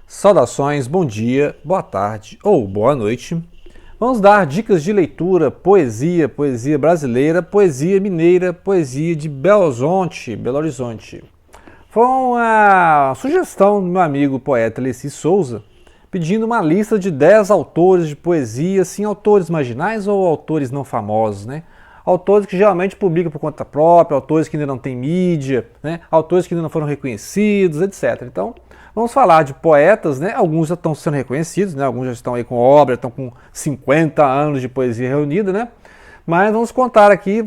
Saudações, bom dia, boa tarde ou boa noite. Vamos dar dicas de leitura, poesia, poesia brasileira, poesia mineira, poesia de Belo Horizonte. Foi uma sugestão do meu amigo poeta Alessi Souza, pedindo uma lista de 10 autores de poesia, assim, autores marginais ou autores não famosos, né? Autores que geralmente publicam por conta própria, autores que ainda não têm mídia, né? Autores que ainda não foram reconhecidos, etc. Então, vamos falar de poetas, né? Alguns já estão sendo reconhecidos, né? Alguns já estão aí com obra, estão com 50 anos de poesia reunida, né? Mas vamos contar aqui,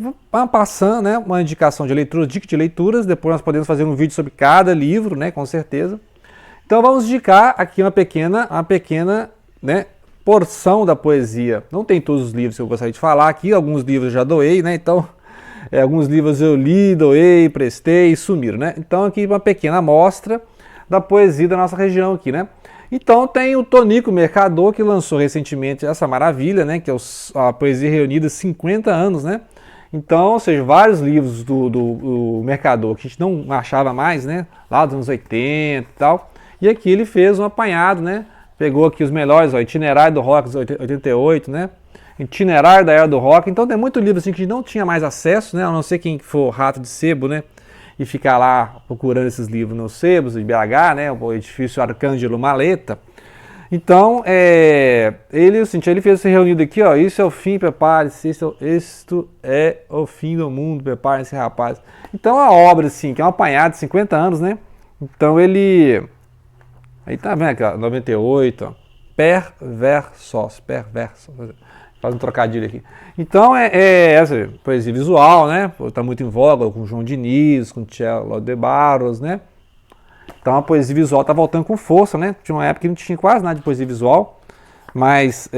passando, né? Uma indicação de leitura, dica de leituras, depois nós podemos fazer um vídeo sobre cada livro, né? Com certeza. Então vamos indicar aqui uma pequena, né? Porção da poesia. Não tem todos os livros que eu gostaria de falar aqui, alguns livros eu já doei, né? Então, alguns livros eu li, doei, prestei e sumiram, né? Então aqui uma pequena amostra da poesia da nossa região aqui, né? Então tem o Tonico Mercador, que lançou recentemente essa maravilha, né? Que é a Poesia Reunida 50 anos, né? Então, ou seja, vários livros do Mercador que a gente não achava mais, né? Lá dos anos 80 e tal. E aqui ele fez um apanhado, né? Pegou aqui os melhores, ó, Itinerário do Rock, 88, né? Itinerário da Era do Rock. Então tem muito livro assim que a gente não tinha mais acesso, né? A não ser quem for rato de sebo, né? E ficar lá procurando esses livros nos sebos, em BH, né? O edifício Arcângelo Maleta. Então, ele fez esse reunido aqui, ó. Isso é o fim, prepare-se. Isto é o fim do mundo, prepare-se, rapaz. Então, a obra, assim, que é um apanhado de 50 anos, né? Então, ele... Aí tá vendo aqui, ó, 98, ó. Perversos. Faz um trocadilho aqui. Então essa poesia visual, né? Tá muito em voga com João Diniz, com Tchelo de Barros, né? Então a poesia visual tá voltando com força, né? Tinha uma época que não tinha quase nada de poesia visual, mas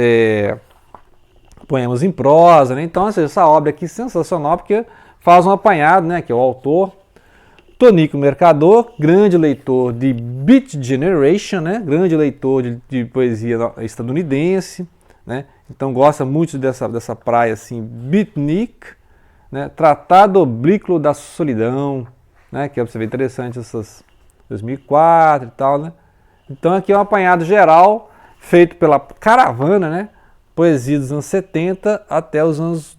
poemas em prosa, né? Então essa obra aqui é sensacional porque faz um apanhado, né? Que é o autor Tonico Mercador, grande leitor de Beat Generation, né? Grande leitor de poesia estadunidense, né? Então gosta muito dessa praia assim, beatnik, né? Tratado Oblíquo da Solidão, né? Que é pra você ver interessante essas 2004 e tal, né? Então aqui é um apanhado geral feito pela Caravana, né? Poesia dos anos 70 até os anos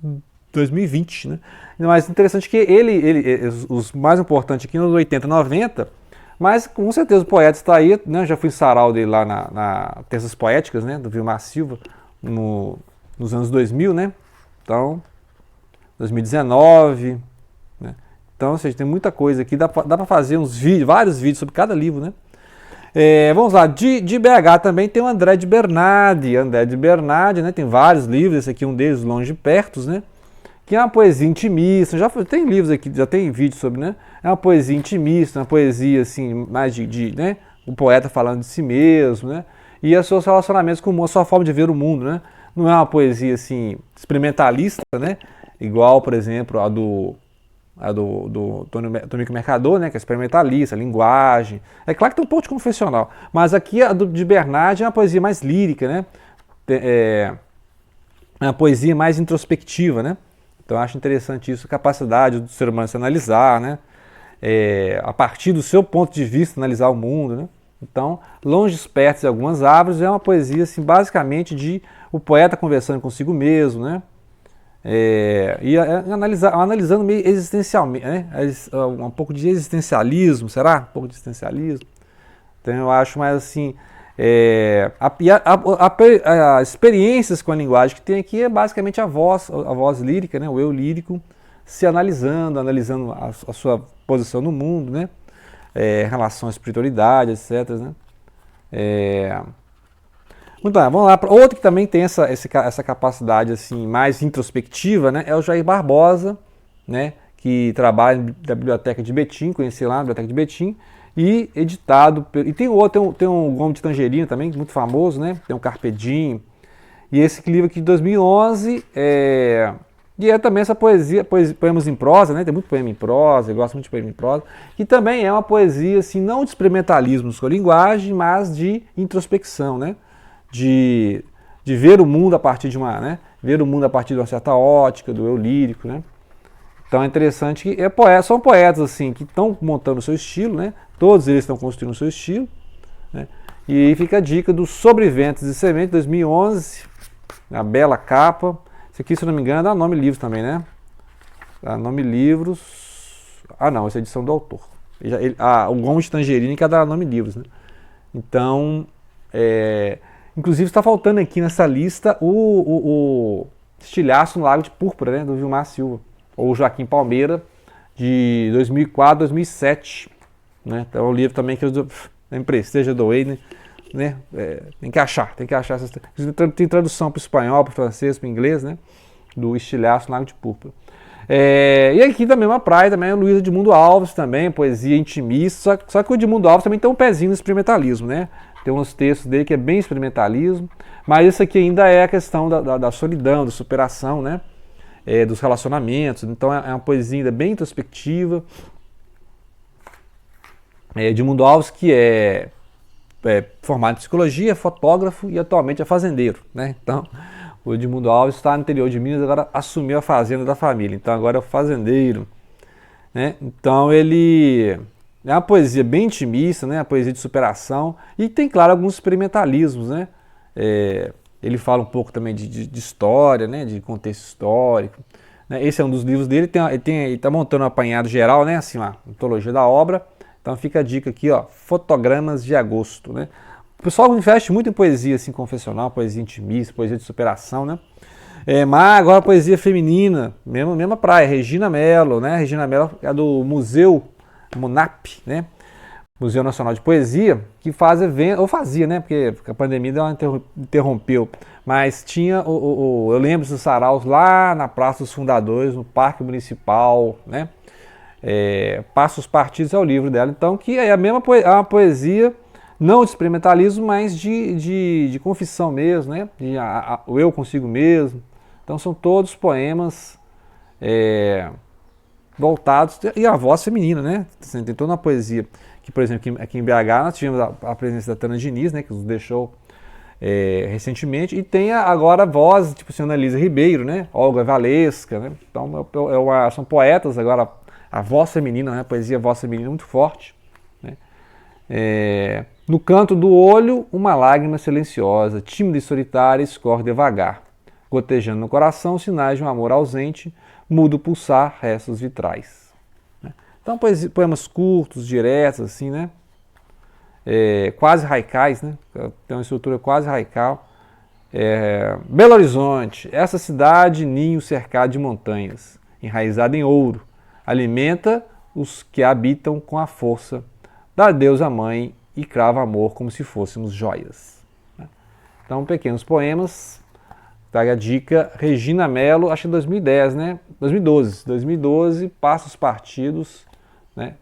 2020, né? Mas interessante que os mais importantes aqui nos 80, 90, mas com certeza o poeta está aí, né? Já fui em sarau dele lá na Terças Poéticas, né? Do Vilmar Silva, nos anos 2000, né? Então, 2019, né? Então, ou seja, tem muita coisa aqui, dá para fazer vários vídeos sobre cada livro, né? Vamos lá, de BH também tem o André de Bernardi, né? Tem vários livros, esse aqui é um deles, Longe de Pertos, né? Que é uma poesia intimista, tem livros aqui, já tem vídeo sobre, né? É uma poesia intimista, uma poesia assim, mais né? O poeta falando de si mesmo, né? E os seus relacionamentos com o mundo, a sua forma de ver o mundo, né? Não é uma poesia assim, experimentalista, né? Igual, por exemplo, a do Tonico Mercador, né? Que é experimentalista, linguagem. É claro que tem um pouco de confessional, mas aqui a de Bernardi é uma poesia mais lírica, né? É uma poesia mais introspectiva, né? Então eu acho interessante isso, a capacidade do ser humano se analisar, né? A partir do seu ponto de vista, analisar o mundo, né? Então, Longe Perto de Algumas Árvores é uma poesia, assim, basicamente de o poeta conversando consigo mesmo, né? Analisando meio existencialmente, né? Um pouco de existencialismo, será? Um pouco de existencialismo. Então eu acho mais assim... As experiências com a linguagem que tem aqui é basicamente a voz lírica, né? O eu lírico se analisando a sua posição no mundo, né? Relação à espiritualidade, etc. Né? Muito bem, vamos lá. Outro que também tem essa capacidade assim, mais introspectiva, né? É o Jair Barbosa, né? Que trabalha na Biblioteca de Betim, conheci lá na Biblioteca de Betim, e editado, e tem outro, tem um Gomes de Tangerina também, muito famoso, né? Tem um Carpe Diem, e esse livro aqui de 2011, e é também essa poemas em prosa, né? Tem muito poema em prosa, eu gosto muito de poema em prosa, que também é uma poesia, assim, não de experimentalismo com a linguagem, mas de introspecção, né? De ver o mundo a partir de né? Ver o mundo a partir de uma certa ótica, do eu lírico, né? Então é interessante que são poetas assim que estão montando o seu estilo, né? Todos eles estão construindo o seu estilo, né? E aí fica a dica do Sobre Ventos e Sementes, 2011, a bela capa. Esse aqui, se eu não me engano, é da Nome Livros também, né? Da Nome Livros. Ah, não, essa é a edição do autor. O Gomes Tangerine, que é da Nome Livros, né? Então, inclusive está faltando aqui nessa lista o Estilhaço no Lago de Púrpura, né? Do Vilmar Silva. Ou Joaquim Palmeira, de 2004, 2007. Né? Então é um livro também que eu emprestei, já doei, né? Tem que achar essas. Tem tradução para o espanhol, para o francês, para o inglês, né? Do Estilhaço no Lago de Púrpura. E aqui da mesma praia também, o Luiz Edmundo Alves também, poesia intimista, só que o Edmundo Alves também tem um pezinho no experimentalismo, né? Tem uns textos dele que é bem experimentalismo, mas isso aqui ainda é a questão da solidão, da superação, né? Dos relacionamentos, então é uma poesia ainda bem introspectiva. Edmundo Alves, que é formado em psicologia, fotógrafo e atualmente é fazendeiro, né? Então, o Edmundo Alves está no interior de Minas, agora assumiu a fazenda da família, então agora é o fazendeiro, né? Então ele é uma poesia bem intimista, né? Uma poesia de superação e tem, claro, alguns experimentalismos, né? Ele fala um pouco também de história, né? De contexto histórico, né? Esse é um dos livros dele, ele está montando um apanhado geral, né? Assim, uma antologia da obra. Então fica a dica aqui, ó, Fotogramas de Agosto, né? O pessoal investe muito em poesia assim, confessional, poesia intimista, poesia de superação, né? Mas agora poesia feminina, mesma praia, Regina Mello, né? Regina Mello é do Museu MUNAP, né? Museu Nacional de Poesia, que faz evento, ou fazia, né? Porque a pandemia interrompeu, mas tinha, eu lembro dos saraus lá na Praça dos Fundadores, no Parque Municipal, né? Passos Partidos é o livro dela, então, que é uma poesia não de experimentalismo, mas de confissão mesmo, né? O eu consigo mesmo. Então são todos poemas voltados, e a voz feminina, né? Tem toda uma poesia, que por exemplo aqui em BH nós tivemos a presença da Tana Diniz, né? Que nos deixou recentemente, e tem agora a voz, tipo assim, Annalisa Ribeiro, né? Olga Valesca, né? Então são poetas agora. A voz feminina, né? A poesia voz feminina é muito forte. Né? No canto do olho, uma lágrima silenciosa, tímida e solitária, escorre devagar. Gotejando no coração, sinais de um amor ausente, mudo pulsar, restos vitrais. Né? Então, poemas curtos, diretos, assim, né? Quase haikais, né? Tem uma estrutura quase haical. Belo Horizonte, essa cidade, ninho cercado de montanhas, enraizada em ouro, alimenta os que habitam com a força da deusa mãe e crava amor como se fôssemos joias. Então, pequenos poemas. Traga a dica, Regina Mello, acho que 2010, né? 2012, Passos Partidos, né?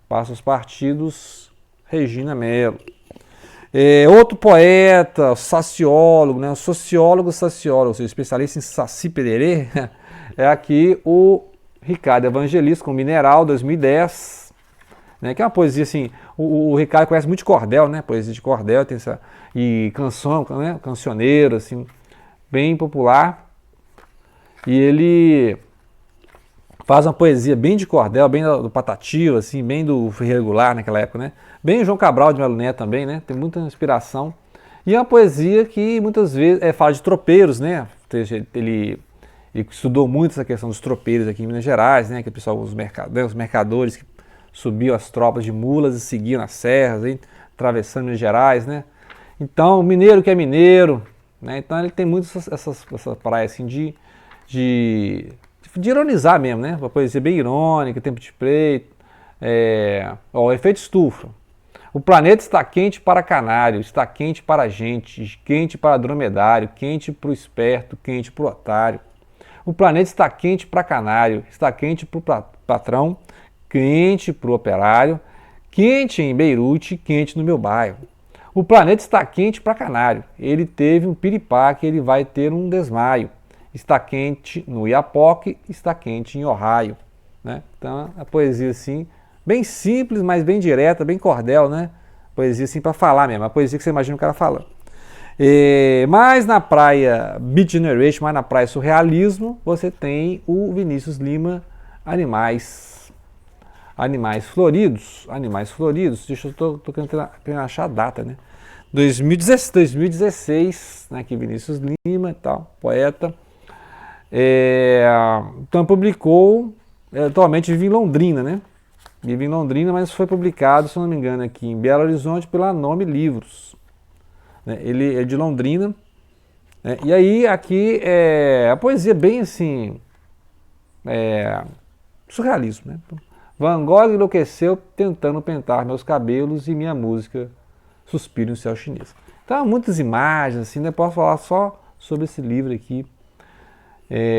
Passos Partidos, Regina Mello. Outro poeta, sociólogo, né? Sociólogo, ou seja, especialista em Saci Pererê, é aqui o Ricardo Evangelista, com Mineral, 2010, né, que é uma poesia assim, o Ricardo conhece muito de cordel, né, poesia de cordel, tem e canção, né, cancioneiro, assim, bem popular, e ele faz uma poesia bem de cordel, bem do Patativa, assim, bem do Ferreira Goulart naquela época, né, bem o João Cabral de Melo Neto também, né, tem muita inspiração, e é uma poesia que muitas vezes fala de tropeiros, né, ele estudou muito essa questão dos tropeiros aqui em Minas Gerais, né? Que o pessoal, os mercadores que subiam as tropas de mulas e seguiam as serras, hein? Atravessando Minas Gerais, né? Então, mineiro que é mineiro, né? Então ele tem muito essa praia assim de ironizar mesmo, né? Uma poesia bem irônica, tempo de preto, o efeito estufa. O planeta está quente para canário, está quente para a gente, quente para dromedário, quente para o esperto, quente para o otário. O planeta está quente para canário, está quente para o patrão, quente para o operário, quente em Beirute, quente no meu bairro. O planeta está quente para canário, ele teve um piripaque, ele vai ter um desmaio. Está quente no Iapoque, está quente em Ohio. Né? Então, a poesia assim, bem simples, mas bem direta, bem cordel, né? Poesia assim para falar mesmo, a poesia que você imagina o cara falando. Mas na praia Beat Generation, mais na praia Surrealismo, você tem o Vinícius Lima, Animais Floridos. Deixa eu tô querendo achar a data, né? 2016, né, aqui Vinícius Lima e tal, poeta. Então publicou, atualmente vive em Londrina, né? Vive em Londrina, mas foi publicado, se não me engano, aqui em Belo Horizonte pela Nome Livros. Né? Ele é de Londrina. Né? E aí aqui a poesia bem assim, surrealismo, né? Van Gogh enlouqueceu tentando pentar meus cabelos e minha música Suspiro no Céu Chinês. Então, muitas imagens, assim, né? Posso falar só sobre esse livro aqui.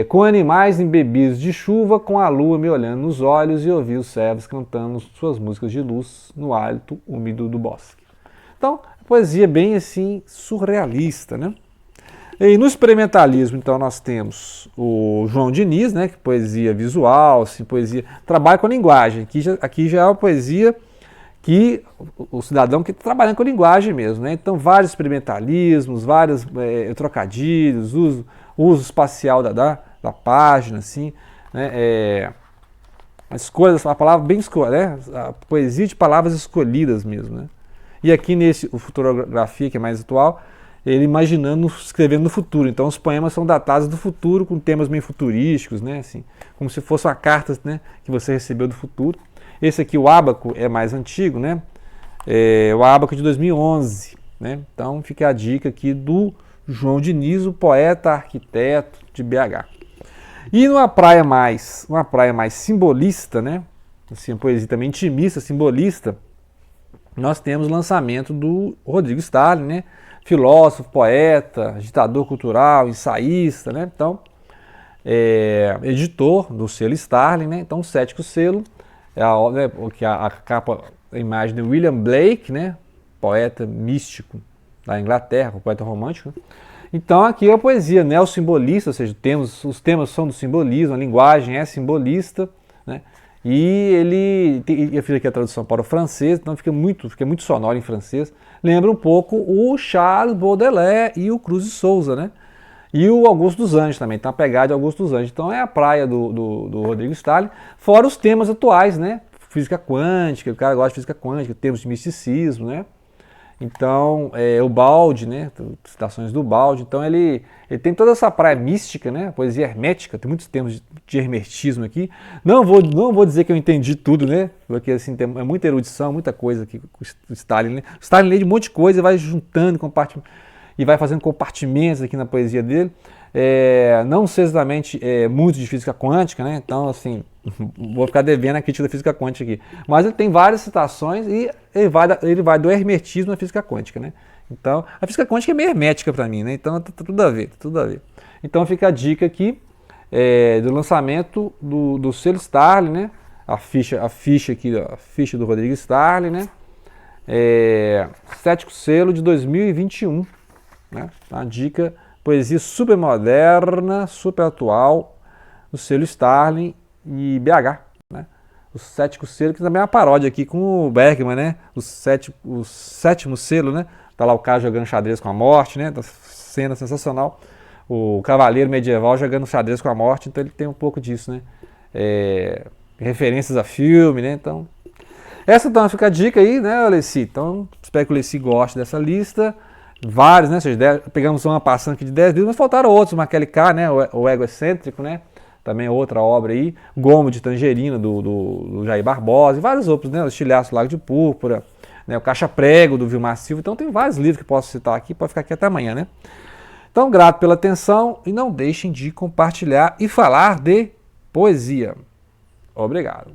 Com animais embebidos de chuva, com a lua me olhando nos olhos e ouvi os servos cantando suas músicas de luz no hálito úmido do bosque. Então, poesia bem assim, surrealista, né? E no experimentalismo, então, nós temos o João Diniz, né, que poesia visual, assim, poesia, trabalha com a linguagem. Aqui já é uma poesia que o cidadão que está trabalhando com a linguagem mesmo, né? Então, vários experimentalismos, vários trocadilhos, uso espacial da página, assim, né? A palavra bem escolhida, né? A poesia de palavras escolhidas mesmo, né? E aqui o Futurografia, que é mais atual, ele imaginando, escrevendo no futuro. Então os poemas são datados do futuro, com temas meio futurísticos, né? Assim, como se fosse uma carta, né, que você recebeu do futuro. Esse aqui, o Ábaco, é mais antigo, né? O Ábaco de 2011. Né? Então fica a dica aqui do João Diniz, o poeta arquiteto de BH. E uma praia mais simbolista, né? Assim, a poesia também intimista, simbolista, nós temos o lançamento do Rodrigo Stalin, né? Filósofo, poeta, agitador cultural, ensaísta, né? Então, editor do selo Starling, né? Então, o Cético Selo é a capa, a imagem de William Blake, né? Poeta místico da Inglaterra, poeta romântico. Né? Então, aqui é a poesia neossimbolista, ou seja, os temas são do simbolismo, a linguagem é simbolista, né? E eu fiz aqui a tradução para o francês, então fica muito sonoro em francês. Lembra um pouco o Charles Baudelaire e o Cruz de Souza, né? E o Augusto dos Anjos também, tem uma pegada de Augusto dos Anjos. Então é a praia do Rodrigo Stalin, fora os temas atuais, né? Física quântica, o cara gosta de física quântica, temas de misticismo, né? Então, o Balde, né? Citações do Balde. Então ele tem toda essa praia mística, né? Poesia hermética, tem muitos termos de hermetismo aqui. Não vou dizer que eu entendi tudo, né? Porque assim, é muita erudição, muita coisa aqui com o Stalin. Né? O Stalin lê de um monte de coisa e vai juntando, e vai fazendo compartimentos aqui na poesia dele. Não sei exatamente muito de física quântica, né? Então, assim, vou ficar devendo a crítica da física quântica aqui. Mas ele tem várias citações e ele vai do hermetismo à física quântica, né? Então, a física quântica é meio hermética para mim, né? Então, tá tudo a ver, tudo a ver. Então, fica a dica aqui do lançamento do selo Starling, né? A ficha aqui, a ficha do Rodrigo Starling, né? Cético Selo de 2021, né? A dica, poesia super moderna, super atual, do selo Starling e BH, né? O Cético Selo, que também é uma paródia aqui com o Bergman, né? O sétimo selo, né? Tá lá o cara jogando xadrez com a morte, né? Cena sensacional. O cavaleiro medieval jogando xadrez com a morte, então ele tem um pouco disso, né? Referências a filme, né? Então, essa então fica a dica aí, né, Alessi? Então, espero que o Alessi goste dessa lista. Vários, né? Ou seja, pegamos uma passando aqui de 10 livros, mas faltaram outros. Macaulay K, né? O Ego Excêntrico, né? Também outra obra aí. Gomo de Tangerina, do Jair Barbosa, e vários outros, né? O Estilhaço Lago de Púrpura, né? O Caixa Prego, do Vilmar Silva. Então, tem vários livros que posso citar aqui, pode ficar aqui até amanhã, né? Então, grato pela atenção e não deixem de compartilhar e falar de poesia. Obrigado.